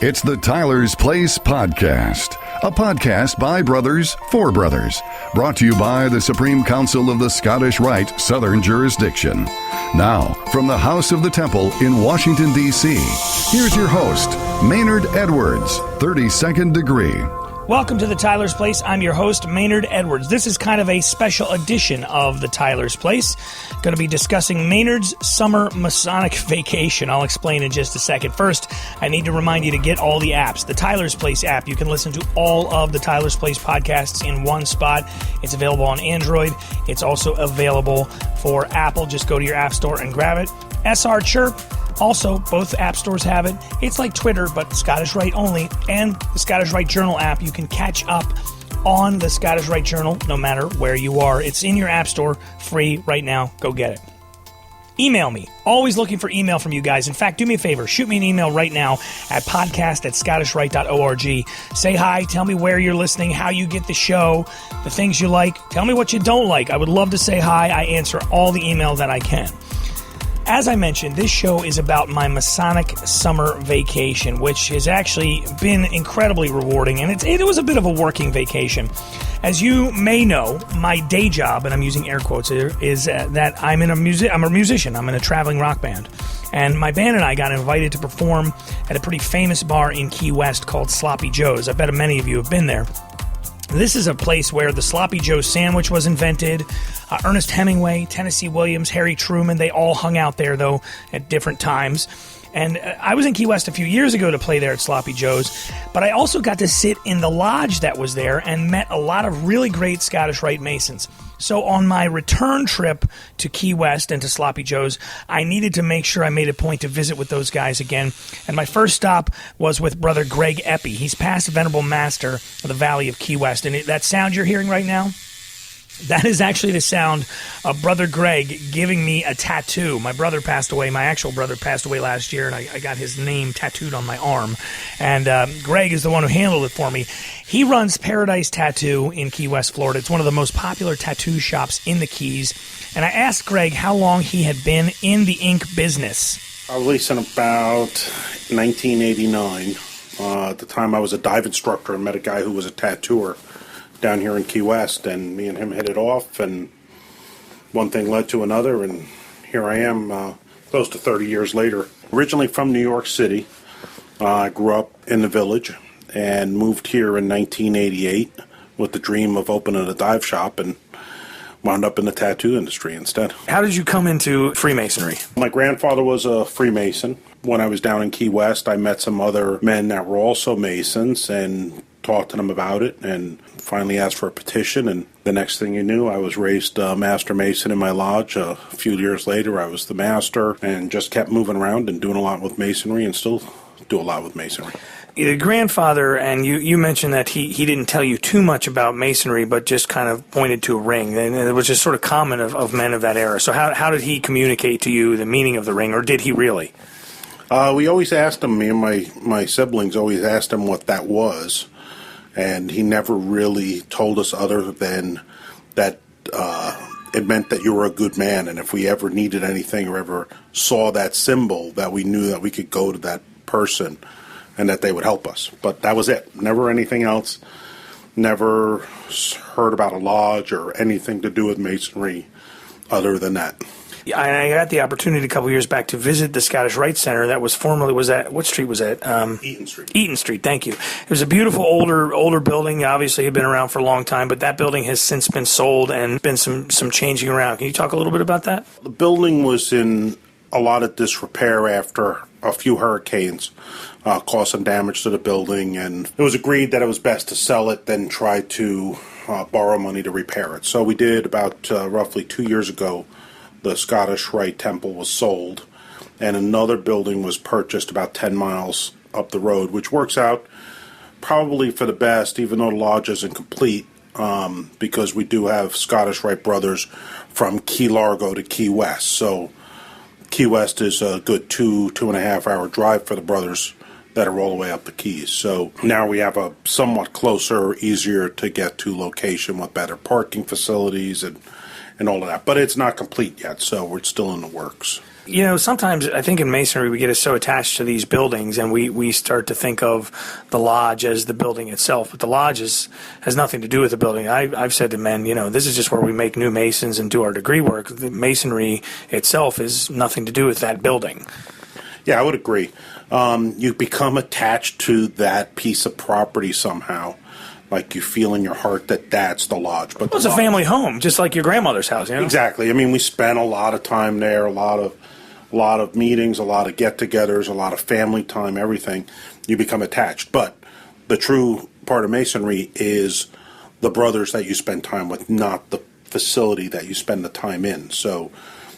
It's the Tyler's Place Podcast, a podcast by brothers for brothers, brought to you by the Supreme Council of the Scottish Rite Southern Jurisdiction. Now, from the House of the Temple in Washington, D.C., here's your host, Maynard Edwards, 32nd Degree. Welcome to the Tyler's Place. I'm your host, Maynard Edwards. This is kind of a special edition of the Tyler's Place. Going to be discussing Maynard's summer Masonic vacation. I'll explain in just a second. First, I need to remind you to get all the apps. The Tyler's Place app, you can listen to all of the Tyler's Place podcasts in one spot. It's available on Android. It's also available for Apple. Just go to your app store and grab it. SR Chirp. Also, both app stores have it. It's like Twitter, but Scottish Rite only. And the Scottish Rite Journal app, you can catch up on the Scottish Rite Journal no matter where you are. It's in your app store, free right now. Go get it. Email me. Always looking for email from you guys. In fact, do me a favor. Shoot me an email right now at podcast@scottishrite.org. Say hi. Tell me where you're listening, how you get the show, the things you like. Tell me what you don't like. I would love to say hi. I answer all the email that I can. As I mentioned, this show is about my Masonic summer vacation, which has actually been incredibly rewarding, and it was a bit of a working vacation. As you may know, my day job, and I'm using air quotes here, is that I'm a musician. I'm in a traveling rock band. And my band and I got invited to perform at a pretty famous bar in Key West called Sloppy Joe's. I bet many of you have been there. This is a place where the Sloppy Joe sandwich was invented. Ernest Hemingway, Tennessee Williams, Harry Truman, they all hung out there, though, at different times. And I was in Key West a few years ago to play there at Sloppy Joe's, but I also got to sit in the lodge that was there and met a lot of really great Scottish Rite Masons. So on my return trip to Key West and to Sloppy Joe's, I needed to make sure I made a point to visit with those guys again. And my first stop was with Brother Greg Eppy. He's Past Venerable Master of the Valley of Key West. And that sound you're hearing right now, that is actually the sound of Brother Greg giving me a tattoo. My brother passed away. My actual brother passed away last year, and I got his name tattooed on my arm. And Greg is the one who handled it for me. He runs Paradise Tattoo in Key West, Florida. It's one of the most popular tattoo shops in the Keys. And I asked Greg how long he had been in the ink business. Probably since about 1989. At the time, I was a dive instructor and met a guy who was a tattooer down here in Key West, and me and him hit it off, and one thing led to another, and here I am close to 30 years later. Originally from New York City, I grew up in the Village and moved here in 1988 with the dream of opening a dive shop, and wound up in the tattoo industry instead. How did you come into Freemasonry? My grandfather was a Freemason. When I was down in Key West, I met some other men that were also Masons and talked to them about it, and finally asked for a petition, and the next thing you knew, I was raised Master Mason in my lodge. A few years later, I was the Master, and just kept moving around and doing a lot with Masonry, and still do a lot with Masonry. The grandfather, and you mentioned that he didn't tell you too much about Masonry, but just kind of pointed to a ring, and it was just sort of common of men of that era. So how did he communicate to you the meaning of the ring, or did he really? We always asked him, me and my siblings always asked him what that was. And he never really told us other than that it meant that you were a good man. And if we ever needed anything or ever saw that symbol, that we knew that we could go to that person and that they would help us. But that was it. Never anything else. Never heard about a lodge or anything to do with Masonry other than that. I got the opportunity a couple years back to visit the Scottish Rite Center that was formerly, what street was that? Eaton Street. Eaton Street, thank you. It was a beautiful older building. Obviously, it had been around for a long time, but that building has since been sold and been some changing around. Can you talk a little bit about that? The building was in a lot of disrepair after a few hurricanes caused some damage to the building, and it was agreed that it was best to sell it than try to borrow money to repair it. So we did about roughly 2 years ago. The Scottish Rite Temple was sold, and another building was purchased about 10 miles up the road, which works out probably for the best, even though the lodge isn't complete, because we do have Scottish Rite brothers from Key Largo to Key West. So Key West is a good 2.5 hour drive for the brothers that are all the way up the Keys. So now we have a somewhat closer, easier to get to location with better parking facilities and all of that. But it's not complete yet, so we're still in the works. Sometimes I think in Masonry we get so attached to these buildings, and we start to think of the lodge as the building itself. But the lodge has nothing to do with the building. I've said to men, this is just where we make new masons and do our degree work. The masonry itself is nothing to do with that building. Yeah, I would agree. You become attached to that piece of property somehow. Like you feel in your heart that that's the lodge. But it's a family home, just like your grandmother's house. Exactly. I mean, we spent a lot of time there, a lot of meetings, a lot of get-togethers, a lot of family time, everything. You become attached. But the true part of Masonry is the brothers that you spend time with, not the facility that you spend the time in. So,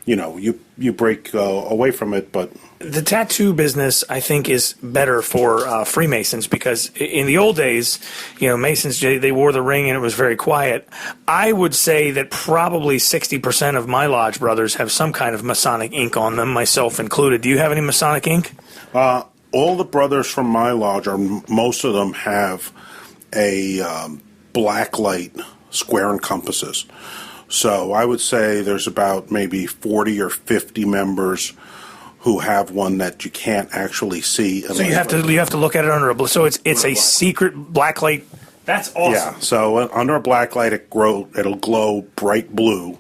you break away from it, but... The tattoo business, I think, is better for Freemasons because in the old days, Masons, they wore the ring and it was very quiet. I would say that probably 60% of my lodge brothers have some kind of Masonic ink on them, myself included. Do you have any Masonic ink? All the brothers from my lodge, most of them have a black light square and compasses. So I would say there's about maybe 40 or 50 members who have one that you can't actually see. So you have to look at it under a... So it's a secret black light. That's awesome. Yeah. So under a black light, it'll glow bright blue,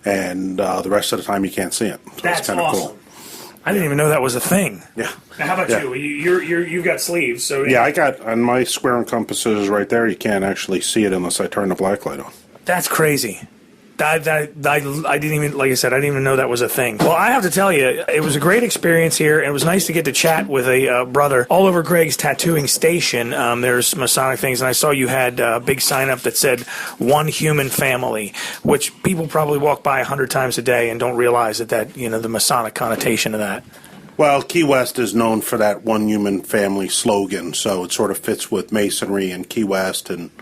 and the rest of the time you can't see it. So that's kind of awesome. Cool. I didn't even know that was a thing. Yeah. Now, how about you? You've got sleeves. So yeah, I got on my square and compasses right there. You can't actually see it unless I turn the black light on. That's crazy. I didn't even, like I said, I didn't even know that was a thing. Well, I have to tell you, it was a great experience here, and it was nice to get to chat with a brother. All over Greg's tattooing station, there's Masonic things, and I saw you had a big sign up that said, "One Human Family," which people probably walk by 100 times a day and don't realize that the Masonic connotation of that. Well, Key West is known for that one human family slogan, so it sort of fits with Masonry and Key West and,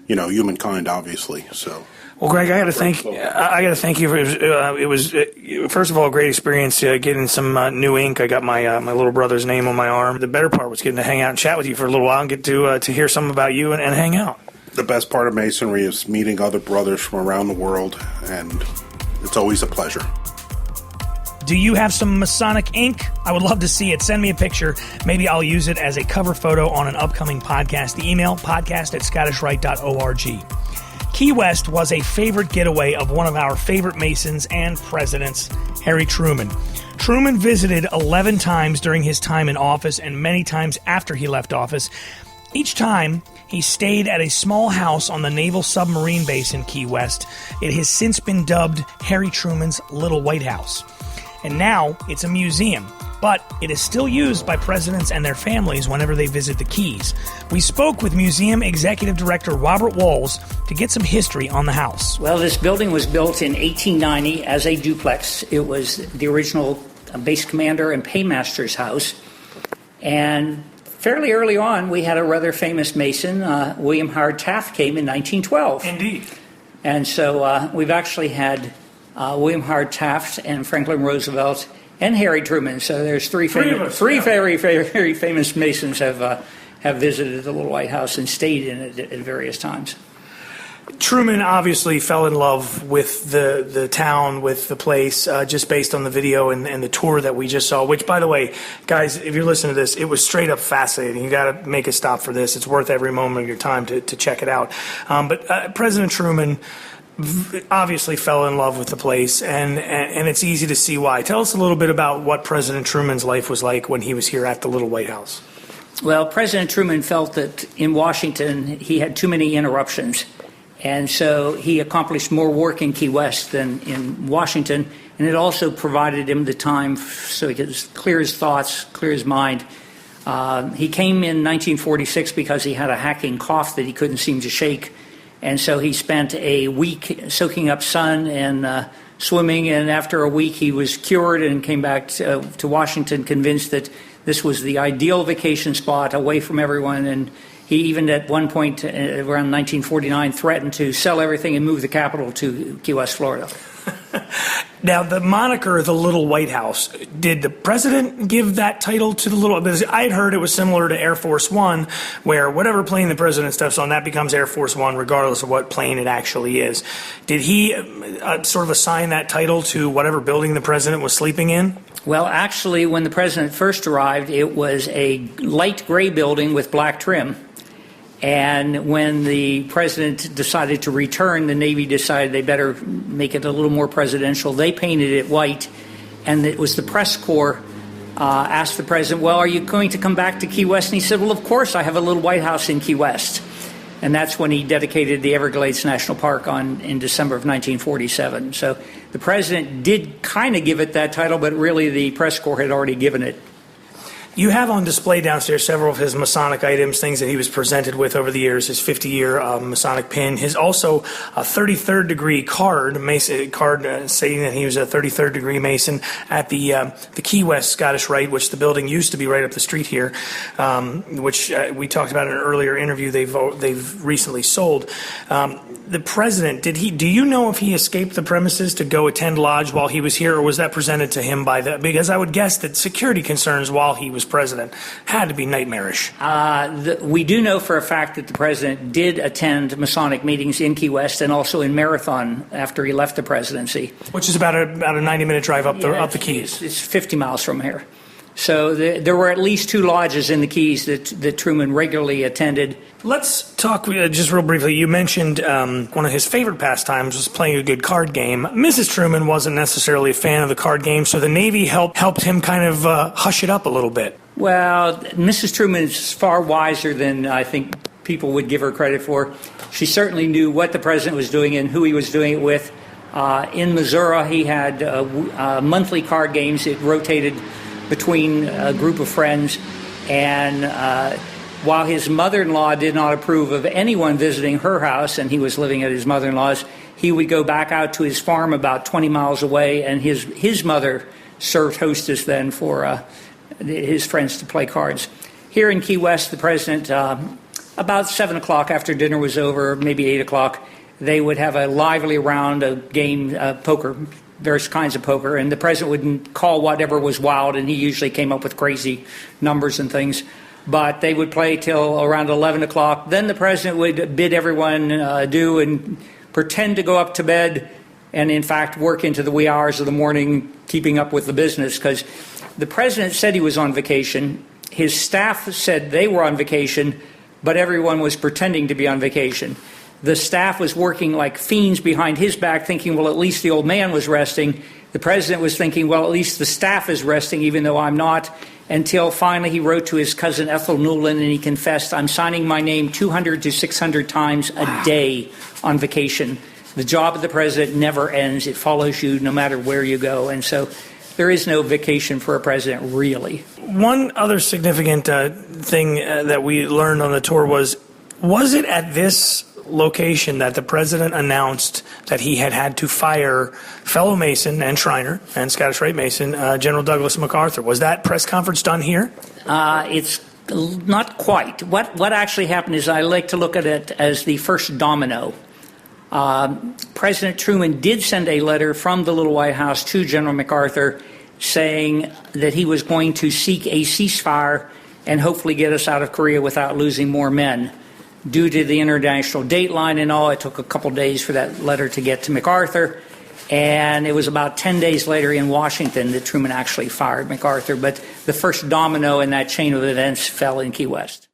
humankind, obviously, so... Well, Greg, I got to thank you. It was first of all a great experience getting some new ink. I got my little brother's name on my arm. The better part was getting to hang out and chat with you for a little while and get to hear something about you and hang out. The best part of Masonry is meeting other brothers from around the world, and it's always a pleasure. Do you have some Masonic ink? I would love to see it. Send me a picture. Maybe I'll use it as a cover photo on an upcoming podcast. The email, podcast@scottishrite.org. Key West was a favorite getaway of one of our favorite Masons and presidents, Harry Truman. Truman visited 11 times during his time in office and many times after he left office. Each time, he stayed at a small house on the Naval Submarine Base in Key West. It has since been dubbed Harry Truman's Little White House. And now it's a museum, but it is still used by presidents and their families whenever they visit the Keys. We spoke with Museum Executive Director Robert Walls to get some history on the house. Well, this building was built in 1890 as a duplex. It was the original base commander and paymaster's house. And fairly early on, we had a rather famous Mason, William Howard Taft, came in 1912. Indeed. And so we've actually had William Howard Taft and Franklin Roosevelt and Harry Truman. So there's three very, very famous Masons have visited the Little White House and stayed in it at various times. Truman obviously fell in love with the town, with the place, just based on the video and the tour that we just saw, which, by the way, guys, if you're listening to this, it was straight up fascinating. You got to make a stop for this. It's worth every moment of your time to check it out. But President Truman obviously fell in love with the place, and it's easy to see why. Tell us a little bit about what President Truman's life was like when he was here at the Little White House. Well, President Truman felt that in Washington he had too many interruptions, and so he accomplished more work in Key West than in Washington, and it also provided him the time so he could clear his thoughts, clear his mind. He came in 1946 because he had a hacking cough that he couldn't seem to shake. And so he spent a week soaking up sun and swimming, and after a week he was cured and came back to Washington convinced that this was the ideal vacation spot away from everyone. And he even at one point around 1949 threatened to sell everything and move the capital to Key West, Florida. Now, the moniker, the Little White House, did the president give that title to the Little... Because I had heard it was similar to Air Force One, where whatever plane the president steps on, that becomes Air Force One, regardless of what plane it actually is. Did he sort of assign that title to whatever building the president was sleeping in? Well, actually, when the president first arrived, it was a light gray building with black trim. And when the president decided to return, the Navy decided they better make it a little more presidential. They painted it white, and it was the press corps asked the president, well, are you going to come back to Key West? And he said, well, of course, I have a little White House in Key West. And that's when he dedicated the Everglades National Park in December of 1947. So the president did kind of give it that title, but really the press corps had already given it. You have on display downstairs several of his Masonic items, things that he was presented with over the years, his 50-year Masonic pin, his also 33rd degree card saying that he was a 33rd degree Mason at the Key West Scottish Rite, which the building used to be right up the street here, which we talked about in an earlier interview they've recently sold. The president, do you know if he escaped the premises to go attend lodge while he was here, or was that presented to him because I would guess that security concerns while he was president had to be nightmarish. We do know for a fact that the president did attend Masonic meetings in Key West and also in Marathon after he left the presidency. Which is about a 90-minute drive up the Keys. It's 50 miles from here. So there were at least 2 lodges in the Keys that Truman regularly attended. Let's talk just real briefly. You mentioned one of his favorite pastimes was playing a good card game. Mrs. Truman wasn't necessarily a fan of the card game, so the Navy helped him kind of hush it up a little bit. Well, Mrs. Truman is far wiser than I think people would give her credit for. She certainly knew what the president was doing and who he was doing it with. In Missouri, he had monthly card games. It rotated between a group of friends, and while his mother-in-law did not approve of anyone visiting her house, and he was living at his mother-in-law's, he would go back out to his farm about 20 miles away, and his mother served hostess then for his friends to play cards. Here in Key West, the president, about 7 o'clock after dinner was over, maybe 8 o'clock, they would have a lively round of game poker, various kinds of poker, and the president would call whatever was wild, and he usually came up with crazy numbers and things. But they would play till around 11 o'clock. Then the president would bid everyone adieu and pretend to go up to bed and, in fact, work into the wee hours of the morning, keeping up with the business, because the president said he was on vacation. His staff said they were on vacation, but everyone was pretending to be on vacation. The staff was working like fiends behind his back, thinking, well, at least the old man was resting. The president was thinking, well, at least the staff is resting, even though I'm not, until finally he wrote to his cousin Ethel Newland, and he confessed, I'm signing my name 200 to 600 times a day on vacation. The job of the president never ends. It follows you no matter where you go. And so there is no vacation for a president, really. One other significant thing that we learned on the tour was it at this location that the president announced that he had to fire fellow Mason and Shriner and Scottish Rite Mason, General Douglas MacArthur? Was that press conference done here? It's not quite. What actually happened is I like to look at it as the first domino. President Truman did send a letter from the Little White House to General MacArthur saying that he was going to seek a ceasefire and hopefully get us out of Korea without losing more men. Due to the international dateline and all, it took a couple days for that letter to get to MacArthur, and it was about 10 days later in Washington that Truman actually fired MacArthur. But the first domino in that chain of events fell in Key West.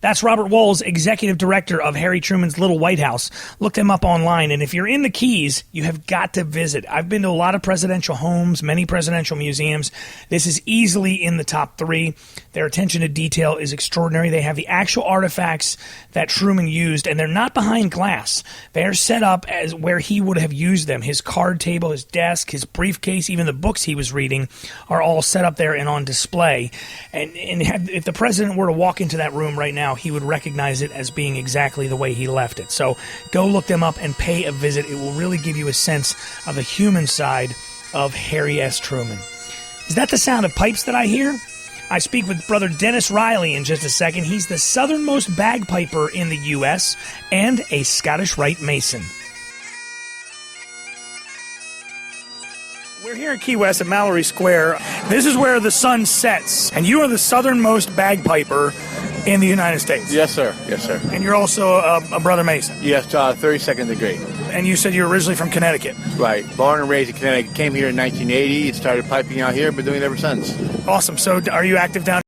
That's Robert Walls, executive director of Harry Truman's Little White House. Look them up online, and if you're in the Keys, you have got to visit. I've been to a lot of presidential homes, many presidential museums. This is easily in the top 3. Their attention to detail is extraordinary. They have the actual artifacts that Truman used, and they're not behind glass. They're set up as where he would have used them. His card table, his desk, his briefcase, even the books he was reading are all set up there and on display. And if the president were to walk into that room right now, he would recognize it as being exactly the way he left it. So go look them up and pay a visit. It will really give you a sense of the human side of Harry S. Truman. Is that the sound of pipes that I hear? I speak with Brother Dennis Riley in just a second. He's the southernmost bagpiper in the U.S. and a Scottish Rite Mason. We're here in Key West at Mallory Square. This is where the sun sets, and you are the southernmost bagpiper in the United States. Yes, sir. Yes, sir. And you're also a Brother Mason. Yes, 32nd degree. And you said you were originally from Connecticut. Right. Born and raised in Connecticut. Came here in 1980. Started piping out here. Been doing it ever since. Awesome. So are you active down